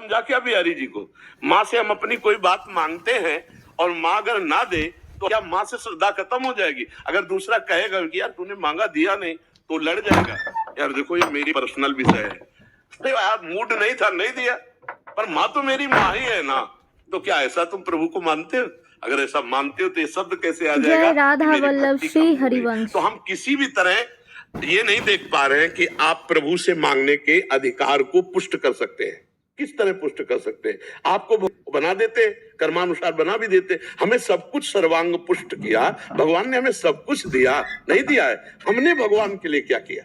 समझा क्या बिहारी जी को? माँ से हम अपनी कोई बात मांगते हैं और माँ अगर ना दे तो क्या माँ से श्रद्धा खत्म हो जाएगी? अगर दूसरा कहेगा कि यार तूने मांगा दिया नहीं तो लड़ जाएगा। यार देखो ये मेरी पर्सनल विषय है, अरे यार मूड नहीं था नहीं दिया, पर माँ तो मेरी माँ ही है ना। तो क्या ऐसा तुम प्रभु को मानते हो? अगर ऐसा मानते हो तो ये शब्द कैसे आ जाएगा? जय राधा वल्लभ श्री हरिवंश। तो हम किसी भी तरह ये नहीं देख पा रहे हैं कि आप प्रभु से मांगने के अधिकार को पुष्ट कर सकते हैं। किस तरह पुष्ट कर सकते हैं? आपको बना देते, कर्मानुसार बना भी देते। हमें सब कुछ सर्वांग पुष्ट किया, भगवान ने हमें सब कुछ दिया नहीं दिया है? हमने भगवान के लिए क्या किया?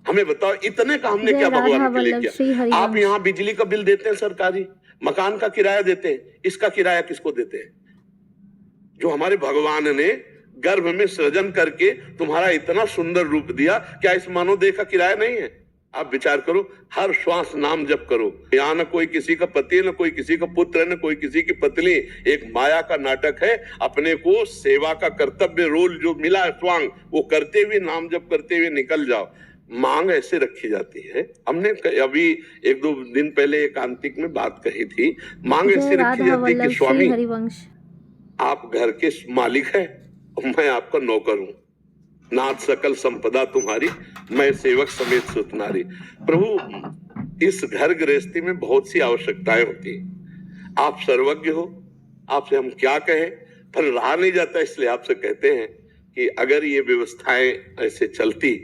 हमें बताओ, इतने का हमने क्या भगवान के लिए किया? आप यहाँ बिजली का बिल देते हैं सरकारी, मकान का किराया देते हैं, इसका किराया किसको देते हैं? जो हमारे भगवान ने गर्भ में सृजन करके तुम्हारा इतना सुंदर रूप दिया, क्या इस मानव देह का किराया नहीं है? आप विचार करो, हर श्वास नाम जप करो। यहाँ न कोई किसी का पति, न कोई किसी का पुत्र, न कोई किसी की पत्नी, एक माया का नाटक है। अपने को सेवा का कर्तव्य रोल जो मिला है स्वांग, वो करते हुए नाम जप करते हुए निकल जाओ। मांग ऐसे रखी जाती है, हमने अभी एक दो दिन पहले एकांतिक में बात कही थी, मांग ऐसे रखी जाती है कि स्वामी आप घर के मालिक हैं, मैं आपका नौकर हूं, नाथ सकल संपदा तुम्हारी, मैं सेवक समेत सुत नारी। प्रभु इस घर गृहस्थी में बहुत सी आवश्यकताएं होती हैं, आप सर्वज्ञ हो, आपसे हम क्या कहें, पर रहा नहीं जाता, इसलिए आपसे कहते हैं कि अगर ये व्यवस्थाएं ऐसे चलती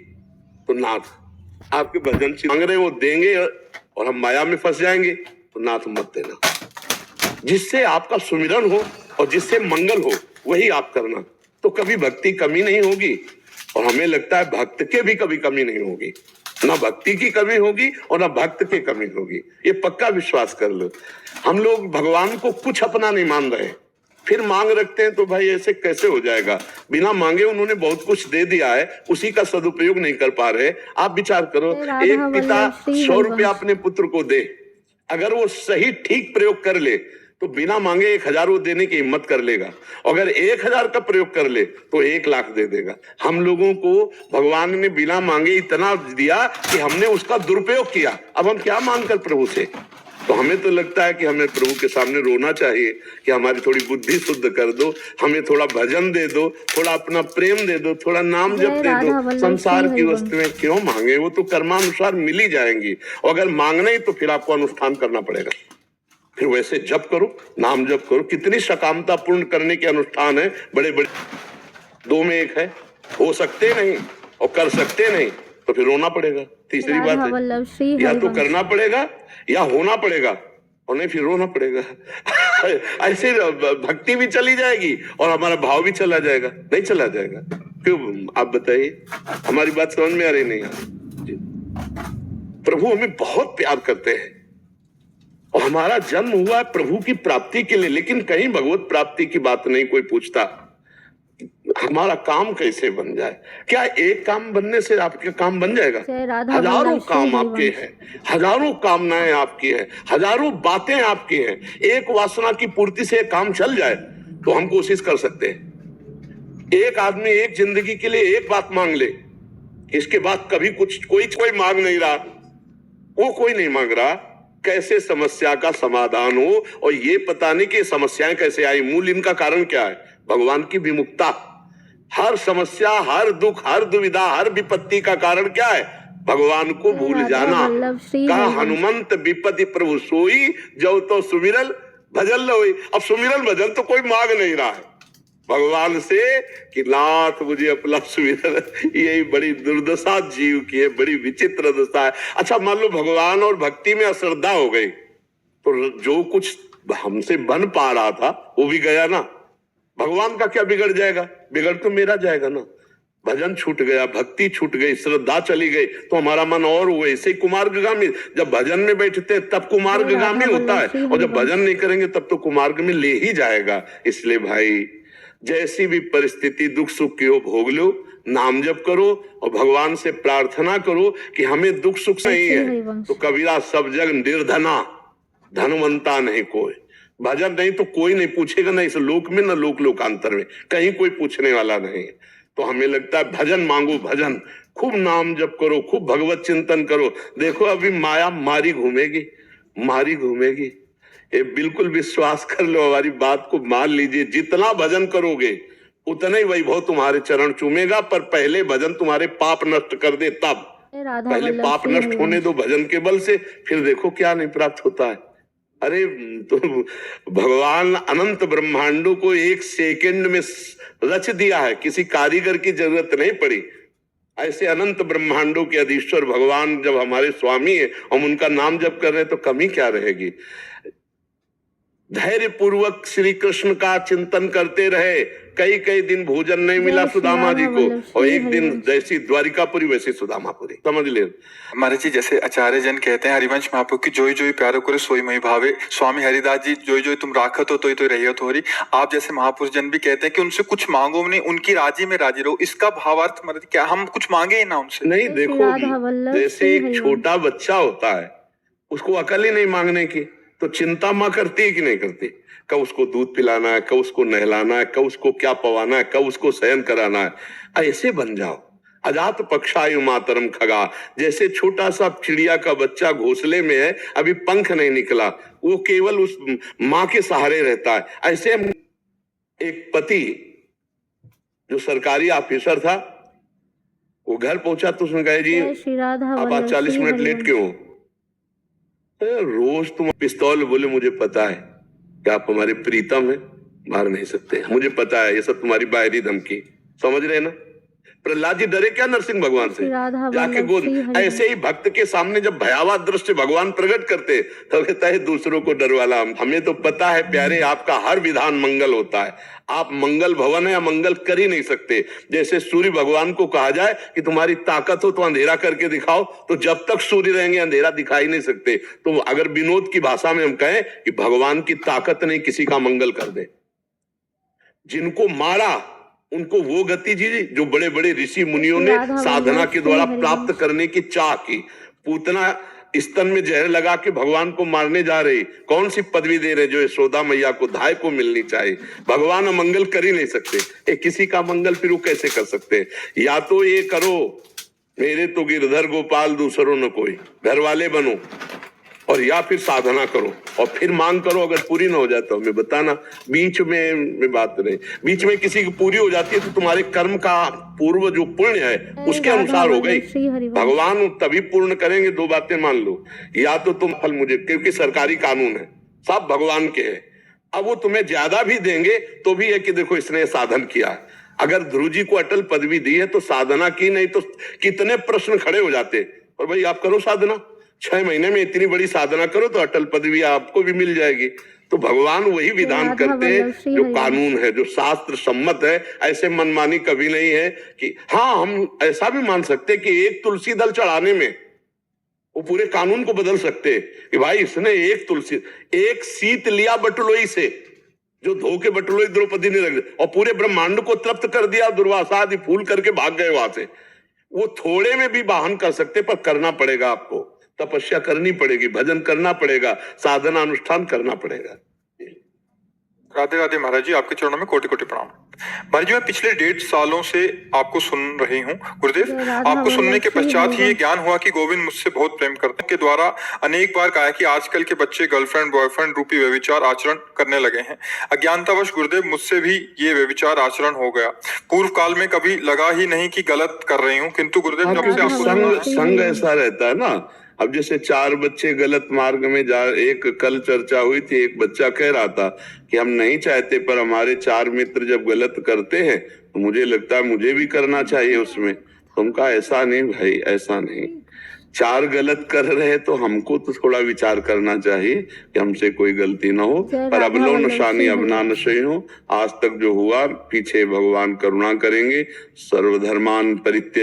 तो नाथ आपके भजन मांग रहे वो देंगे और हम माया में फंस जाएंगे, तो नाथ मत देना। जिससे आपका सुमिरन हो और जिससे मंगल हो वही आप करना, तो कभी भक्ति कमी नहीं होगी। और हमें लगता है भक्त के भी कभी कमी नहीं होगी, ना भक्ति की कमी होगी और ना भक्त की कमी होगी, ये पक्का विश्वास कर लो। हम लोग भगवान को कुछ अपना नहीं मान रहे, फिर मांग रखते हैं, तो भाई ऐसे कैसे हो जाएगा? बिना मांगे उन्होंने बहुत कुछ दे दिया है, उसी का सदुपयोग नहीं कर पा रहे। आप विचार करो, एक पिता 100 रुपया अपने पुत्र को दे, अगर वो सही ठीक प्रयोग कर ले तो बिना मांगे 1000 वो देने की हिम्मत कर लेगा, अगर 1000 का प्रयोग कर ले तो 1 लाख दे देगा। हम लोगों को भगवान ने बिना मांगे इतना दिया कि हमने उसका दुरुपयोग किया। अब हम क्या मांग कर प्रभु से? तो हमें तो लगता है कि हमें प्रभु के सामने रोना चाहिए कि हमारी थोड़ी बुद्धि शुद्ध कर दो, हमें थोड़ा भजन दे दो, थोड़ा अपना प्रेम दे दो, थोड़ा नाम जप दे दो। संसार की वस्तुएं क्यों मांगे? वो तो कर्मानुसार मिल ही जाएंगी। और अगर मांगना ही तो फिर आपको अनुष्ठान करना पड़ेगा, फिर वैसे जप करो, नाम जप करो। कितनी सकामता पूर्ण करने के अनुष्ठान है, बड़े बड़े, 2 में 1 है। हो सकते नहीं और कर सकते नहीं, तो फिर रोना पड़ेगा। तीसरी बात है, या तो करना पड़ेगा या होना पड़ेगा, और नहीं फिर रोना पड़ेगा। ऐसे भक्ति भी चली जाएगी और हमारा भाव भी चला जाएगा, नहीं चला जाएगा? क्यों आप बताइए, हमारी बात समझ में आ रही नहीं? प्रभु हमें बहुत प्यार करते हैं और हमारा जन्म हुआ है प्रभु की प्राप्ति के लिए, लेकिन कहीं भगवत प्राप्ति की बात नहीं कोई पूछता। हमारा काम कैसे बन जाए? क्या एक काम बनने से आपके काम बन जाएगा? हजारों काम आपके हैं, हजारों कामनाएं आपकी हैं, हजारों बातें आपकी हैं। एक वासना की पूर्ति से काम चल जाए तो हम कोशिश कर सकते हैं। एक आदमी एक जिंदगी के लिए एक बात मांग ले, इसके बाद कभी कुछ कोई मांग नहीं रहा, वो कोई नहीं मांग रहा, कैसे समस्या का समाधान हो? और ये पता नहीं कि समस्याएं कैसे आई, मूल इनका कारण क्या है? भगवान की विमुखता। हर समस्या, हर दुख, हर दुविधा, हर विपत्ति का कारण क्या है? भगवान को भूल जाना। का हनुमंत विपत्ति प्रभु सोई, जो तो सुमिरल भजन लोई। अब सुमिरल भजन तो कोई मांग नहीं रहा है भगवान से कि नाथ मुझे अपना सुमिरन। यही बड़ी दुर्दशा जीव की है, बड़ी विचित्र दशा है। अच्छा मान लो भगवान और भक्ति में अश्रद्धा हो गई, तो जो कुछ हमसे बन पा रहा था वो भी गया ना। भगवान का क्या बिगड़ जाएगा? बिगड़ तो मेरा जाएगा ना। भजन छूट गया, भक्ति छूट गई, श्रद्धा चली गई, तो हमारा मन और वैसे ही कुमार्गगामी। जब भजन में बैठते तब कुमार्गगामी होता है, और जब भजन नहीं करेंगे तब तो कुमार्ग में ले ही जाएगा। इसलिए भाई जैसी भी परिस्थिति दुख सुख की हो भोग लो, नाम जप करो और भगवान से प्रार्थना करो कि हमें दुख सुख नहीं है। तो कबीरा सब जग निर्धना, धनवंता नहीं कोई। भजन नहीं तो कोई नहीं पूछेगा, ना इस लोक में ना लोक लोकांतर में, कहीं कोई पूछने वाला नहीं है। तो हमें लगता है भजन मांगो, भजन खूब नाम जप करो, खूब भगवत चिंतन करो। देखो अभी माया मारी घूमेगी, मारी घूमेगी। ये बिल्कुल विश्वास कर लो, हमारी बात को मान लीजिए। जितना भजन करोगे उतना ही वैभव तुम्हारे चरण चूमेगा, पर पहले भजन तुम्हारे पाप नष्ट कर दे तब। राधा पहले वल्लभ पाप श्री नष्ट होने हरिवंश। दो भजन के बल से, फिर देखो क्या नहीं प्राप्त होता है। अरे तो भगवान अनंत ब्रह्मांडों को एक सेकंड में रच दिया है, किसी कारीगर की जरूरत नहीं पड़ी। ऐसे अनंत ब्रह्मांडों के अधीश्वर भगवान जब हमारे स्वामी है, हम उनका नाम जप कर रहे हैं तो कमी क्या रहेगी। धैर्य पूर्वक श्री कृष्ण का चिंतन करते रहे। कई कई दिन भोजन नहीं मिला जय श्री सुदामा जी राधा को, वल्लभ और श्री एक दिन हरिवंश। जैसी द्वारिकापुरी वैसी सुदामापुरी, समझ ले। महाराज जी, जैसे आचार्य जन कहते हैं हरिवंश महाप्रभु की जोई जोई प्यारो करे सोई मही भावे, स्वामी हरिदास जी जोई जोई तुम राखत हो तो रही हो रही। आप जैसे महापुरुष जन भी कहते हैं कि उनसे कुछ मांगो नहीं, उनकी राजी में राजी रहो। इसका भावार्थ महाराज क्या हम कुछ मांगे ही ना उनसे? नहीं जय श्री देखो, राधा वल्लभ जैसे श्री एक हरिवंश। छोटा बच्चा होता है, उसको अकल ही नहीं मांगने की, तो चिंता माँ करती है कि नहीं करती। कब उसको दूध पिलाना है, कब उसको नहलाना है, कब उसको क्या पवाना है, कब उसको शयन कराना है। ऐसे बन जाओ। अजात पक्षायु मातरम खगा, जैसे छोटा सा चिड़िया का बच्चा घोंसले में है, अभी पंख नहीं निकला, वो केवल उस माँ के सहारे रहता है। ऐसे एक पति जो सरकारी ऑफिसर था, वो घर पहुंचा तो उसने कहा जी जय श्री राधा आप आज वल्लभ 40 श्री मिनट लेट हरिवंश। क्यों हो? रोज तुम पिस्तौल। बोले मुझे पता है कि आप हमारे प्रीतम हैं, मार नहीं सकते, मुझे पता है ये सब तुम्हारी बाहरी धमकी, समझ रहे ना। प्रहलाद जी डरे क्या नरसिंह भगवान से? श्री राधा जाके वल्लभ गोद। श्री हरिवंश। ऐसे ही भक्त के सामने जब भयावह दृश्य भगवान प्रकट करते तो कहता है दूसरों को डर वाला। हमें तो पता है प्यारे, आपका हर विधान मंगल होता है। आप मंगल भवन है, मंगल कर ही नहीं सकते। जैसे सूर्य भगवान को कहा जाए कि तुम्हारी ताकत हो तो अंधेरा करके दिखाओ, तो जब तक सूर्य रहेंगे अंधेरा दिखाई नहीं सकते। तो अगर विनोद की भाषा में हम कहें कि भगवान की ताकत नहीं किसी का मंगल कर दे। जिनको मारा उनको वो गति जी जो बड़े बड़े ऋषि मुनियों ने साधना के द्वारा प्राप्त करने की चाह की। पूतना स्तन में जहर लगा के भगवान को मारने जा रही, कौन सी पदवी दे रहे जो यशोदा मैया को धाय को मिलनी चाहिए। भगवान मंगल कर ही नहीं सकते। किसी का मंगल फिर वो कैसे कर सकते? या तो ये करो मेरे तो गिरधर गोपाल दूसरों न कोई, घर वाले बनो, और या फिर साधना करो और फिर मांग करो। अगर पूरी ना हो जाए तो हमें बताना। बीच में बात नहीं, बीच में किसी की पूरी हो जाती है तो तुम्हारे कर्म का पूर्व जो पुण्य है उसके अनुसार हो गई। भगवान तभी पूर्ण करेंगे। दो बातें मान लो, या तो तुम फल मुझे, क्योंकि सरकारी कानून है, सब भगवान के है। अब वो तुम्हें ज्यादा भी देंगे तो भी है कि देखो इसने साधन किया। अगर ध्रुव जी को अटल पदवी दी है तो साधना की, नहीं तो कितने प्रश्न खड़े हो जाते। और भाई आप करो साधना, 6 महीने में इतनी बड़ी साधना करो तो अटल पदवी आपको भी मिल जाएगी। तो भगवान वही विधान करते हैं जो कानून है, जो शास्त्र सम्मत है। ऐसे मनमानी कभी नहीं है कि हाँ, हम ऐसा भी मान सकते कि एक तुलसी दल चढ़ाने में वो पूरे कानून को बदल सकते कि भाई इसने एक सीत लिया बटलोई से, जो धो के बटलोई द्रौपदी ने रख दिया और पूरे ब्रह्मांड को तृप्त कर दिया, दुर्वासा आदि फूल करके भाग गए वहां से। वो थोड़े में भी वाहन कर सकते, पर करना पड़ेगा आपको, तपस्या करनी पड़ेगी, भजन करना पड़ेगा, साधना अनुष्ठान करना पड़ेगा। राधे राधे महाराज जी, आपके चरणों में कोटि कोटि प्रणाम। महाराज जी, मैं पिछले 1.5 सालों से आपको सुन रही हूँ गुरुदेव। आपको सुनने के पश्चात ही ये ज्ञान हुआ कि गोविंद मुझसे बहुत प्रेम करते हैं। के द्वारा अनेक बार कहा कि आजकल के बच्चे गर्लफ्रेंड बॉयफ्रेंड रूपी व्यभिचार आचरण करने लगे हैं। अज्ञानतावश गुरुदेव मुझसे भी ये व्यभिचार आचरण हो गया। पूर्व काल में कभी लगा ही नहीं कि गलत कर रही हूँ, किंतु गुरुदेव जब से आपको संग ऐसा रहता है ना। अब जैसे 4 बच्चे गलत मार्ग में जा, एक कल चर्चा हुई थी, एक बच्चा कह रहा था कि हम नहीं चाहते पर हमारे 4 मित्र जब गलत करते हैं तो मुझे लगता है मुझे भी करना चाहिए उसमें। तुम कहा ऐसा नहीं भाई, ऐसा नहीं। 4 गलत कर रहे हैं तो हमको तो थोड़ा विचार करना चाहिए कि हमसे कोई गलती ना हो। पर अब लो नशानी अब ना नशे हो। आज तक जो हुआ पीछे भगवान करुणा करेंगे। सर्वधर्मान परित्याज्य